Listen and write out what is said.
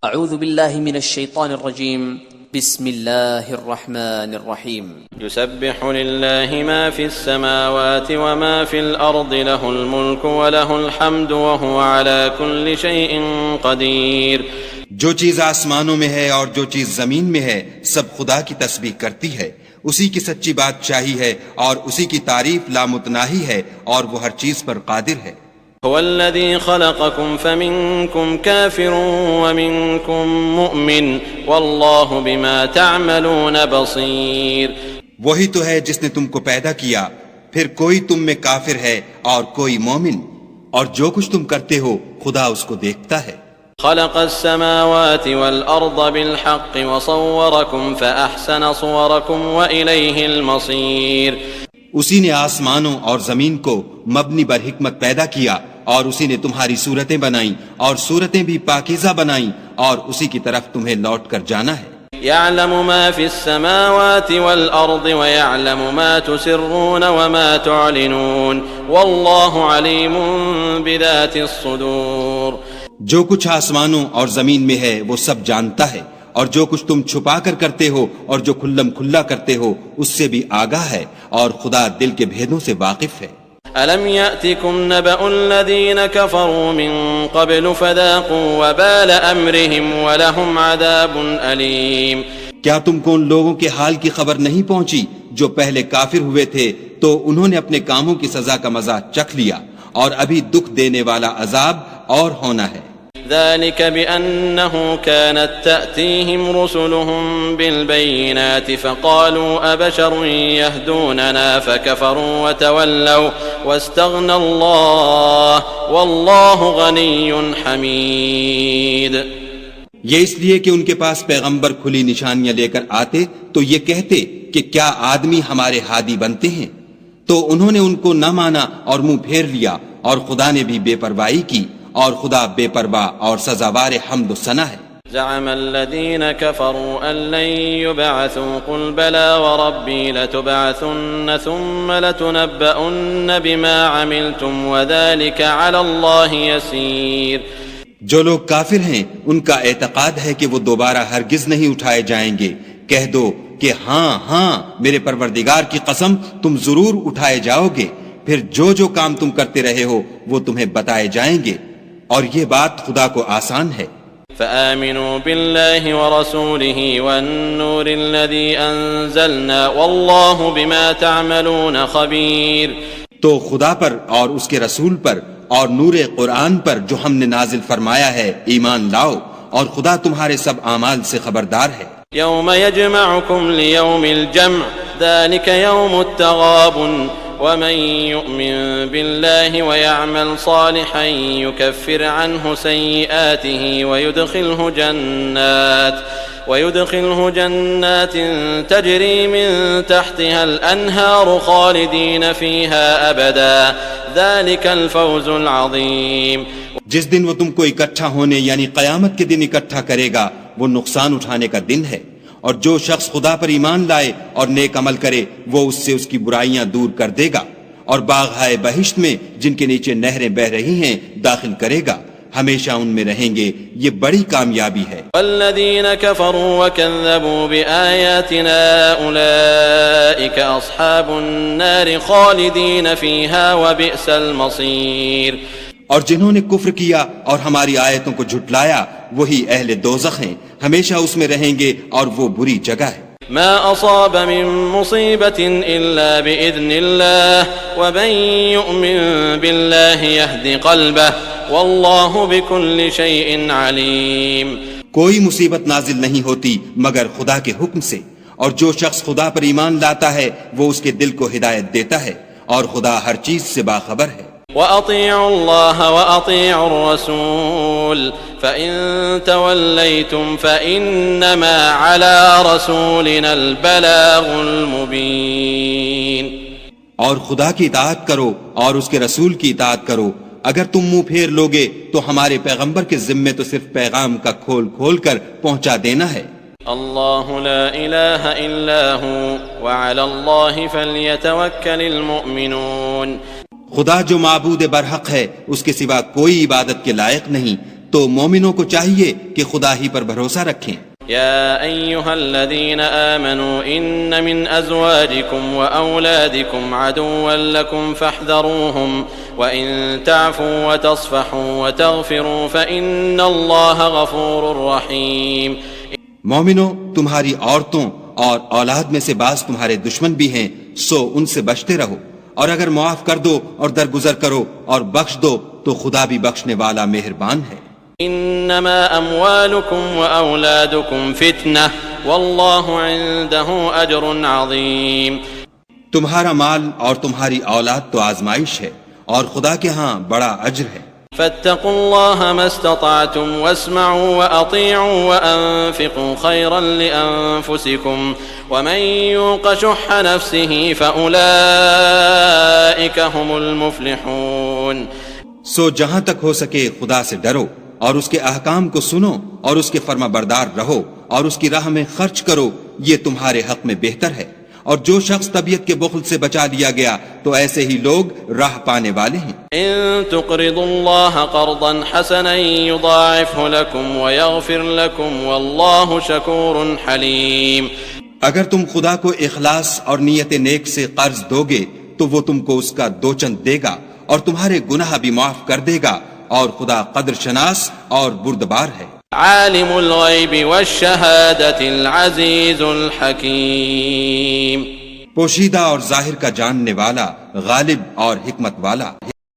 اعوذ باللہ من الشیطان الرجیم بسم اللہ الرحمن الرحیم يسبح لله ما في السماوات وما في الأرض له الملك وله الحمد وهو على كل شيء قدير. جو چیز آسمانوں میں ہے اور جو چیز زمین میں ہے سب خدا کی تسبیح کرتی ہے. اسی کی سچی بادشاہی ہے اور اسی کی تعریف لامتناہی ہے اور وہ ہر چیز پر قادر ہے. هو الذي خلقكم فمنكم كافر ومنكم مؤمن والله بما تعملون بصير. وہی تو ہے جس نے تم کو پیدا کیا پھر کوئی تم میں کافر ہے اور کوئی مومن اور جو کچھ تم کرتے ہو خدا اس کو دیکھتا ہے. خلق السماوات والأرض بالحق وصوركم فأحسن صوركم وإليه المصير. اسی نے آسمانوں اور زمین کو مبنی بر حکمت پیدا کیا اور اسی نے تمہاری صورتیں بنائیں اور صورتیں بھی پاکیزہ بنائیں اور اسی کی طرف تمہیں لوٹ کر جانا ہے. يعلم ما في السماوات والأرض ويعلم ما تسرون وما تعلنون والله عليم بذات الصدور. جو کچھ آسمانوں اور زمین میں ہے وہ سب جانتا ہے اور جو کچھ تم چھپا کر کرتے ہو اور جو کھلم کھلا کرتے ہو اس سے بھی آگاہ ہے اور خدا دل کے بھیدوں سے واقف ہے. أَلَمْ يَأْتِكُمْ نَبَأُ الَّذِينَ كَفَرُوا مِن قَبْلُ فَذَاقُوا وَبَالَ أَمْرِهِمْ وَلَهُمْ عَذَابٌ أَلِيمٌ. کیا تم کو ان لوگوں کے حال کی خبر نہیں پہنچی جو پہلے کافر ہوئے تھے تو انہوں نے اپنے کاموں کی سزا کا مزہ چکھ لیا اور ابھی دکھ دینے والا عذاب اور ہونا ہے. ذلك بأنه كانت تأتيهم رسلهم بالبينات فقالوا أبشر يهدوننا فكفروا وتولوا واستغنى الله والله غني حميد. یہ اس لیے کہ ان کے پاس پیغمبر کھلی نشانیاں لے کر آتے تو یہ کہتے کہ کیا آدمی ہمارے ہادی بنتے ہیں، تو انہوں نے ان کو نہ مانا اور منہ پھیر لیا اور خدا نے بھی بے پرواہی کی اور خدا بے پرواہ اور سزاوار حمد و ثنا ہے. زعم الذين كفروا أن لن يبعثوا قل بلى وربي لتبعثن ثم لتنبؤن بما عملتم وذلك على الله يسير. جو لوگ کافر ہیں ان کا اعتقاد ہے کہ وہ دوبارہ ہرگز نہیں اٹھائے جائیں گے. کہہ دو کہ ہاں میرے پروردگار کی قسم تم ضرور اٹھائے جاؤ گے، پھر جو جو کام تم کرتے رہے ہو وہ تمہیں بتائے جائیں گے اور یہ بات خدا کو آسان ہے. فآمنوا بالله ورسوله والنور الذي أنزلنا والله بما تعملون خبير. تو خدا پر اور اس کے رسول پر اور نور قرآن پر جو ہم نے نازل فرمایا ہے ایمان لاؤ اور خدا تمہارے سب اعمال سے خبردار ہے. يوم يجمعكم ليوم الجمع ذلك يوم التغابن ومن يؤمن بالله ويعمل صالحا يكفر عنه سيئاته ويدخله جنات تجري من تحتها الأنهار خالدين فيها أبدا ذلك الفوز العظيم. جس دن وہ تم کو اکٹھا ہونے یعنی قیامت کے دن اکٹھا کرے گا وہ نقصان اٹھانے کا دن ہے، اور جو شخص خدا پر ایمان لائے اور نیک عمل کرے وہ اس سے اس کی برائیاں دور کر دے گا اور باغ بہشت میں جن کے نیچے نہریں بہ رہی ہیں داخل کرے گا، ہمیشہ ان میں رہیں گے. یہ بڑی کامیابی ہے. والذین کفروا وکذبوا بآیاتنا اولئک اصحاب النار خالدین فیہا وبئس المصیر. اور جنہوں نے کفر کیا اور ہماری آیتوں کو جھٹلایا وہی اہل دوزخ ہیں، ہمیشہ اس میں رہیں گے اور وہ بری جگہ ہے. ما اصاب من مصیبت الا باذن اللہ ومن یؤمن باللہ یہد قلبہ واللہ بکل شیء علیم. کوئی مصیبت نازل نہیں ہوتی مگر خدا کے حکم سے، اور جو شخص خدا پر ایمان لاتا ہے وہ اس کے دل کو ہدایت دیتا ہے اور خدا ہر چیز سے باخبر ہے. وَأَطِيعُوا اللَّهَ وَأَطِيعُوا الرَّسُولَ فَإِن تَوَلَّيْتُمْ فَإِنَّمَا عَلَى رَسُولِنَا الْبَلَاغُ الْمُبِينُ. اور خدا کی اطاعت کرو اور اس کے رسول کی اطاعت کرو. اگر تم منہ پھیر لوگے تو ہمارے پیغمبر کے ذمے تو صرف پیغام کا کھول کھول کر پہنچا دینا ہے. اللہ لا الہ الا ہو وعلی اللہ فلیتوکل المؤمنون. خدا جو معبود برحق ہے اس کے سوا کوئی عبادت کے لائق نہیں، تو مومنوں کو چاہیے کہ خدا ہی پر بھروسہ رکھیں۔ يا أيها الذين آمنوا إن من أزواجكم وأولادكم عدوا لكم فاحذروهم وإن تعفوا وتصفحوا وتغفروا فإن الله غفور رحيم۔ مومنو، تمہاری عورتوں اور اولاد میں سے بعض تمہارے دشمن بھی ہیں، سو ان سے بچتے رہو، اور اگر معاف کر دو اور درگزر کرو اور بخش دو تو خدا بھی بخشنے والا مہربان ہے۔ انما اموالكم واولادكم فتنة والله عنده اجر عظيم۔ تمہارا مال اور تمہاری اولاد تو آزمائش ہے اور خدا کے ہاں بڑا اجر ہے۔ فاتقوا الله ما استطعتم واسمعوا واطيعوا وانفقوا خيرا لانفسكم ومن يوق شح نفسه فاولئك هم المفلحون۔ سو جہاں تک ہو سکے خدا سے ڈرو اور اس کے احکام کو سنو اور اس کے فرما بردار رہو اور اس کی راہ میں خرچ کرو، یہ تمہارے حق میں بہتر ہے۔ اور جو شخص طبیعت کے بخل سے بچا لیا گیا تو ایسے ہی لوگ راہ پانے والے ہیں۔ ان تقرضوا الله قرضا حسنا يضاعفه لكم ويغفر لكم والله شكور حليم۔ اگر تم خدا کو اخلاص اور نیت نیک سے قرض دو گے تو وہ تم کو اس کا دو چند دے گا اور تمہارے گناہ بھی معاف کر دے گا، اور خدا قدر شناس اور بردبار ہے۔ عالم الغیب والشہادة العزیز الحکیم۔ پوشیدہ اور ظاہر کا جاننے والا، غالب اور حکمت والا۔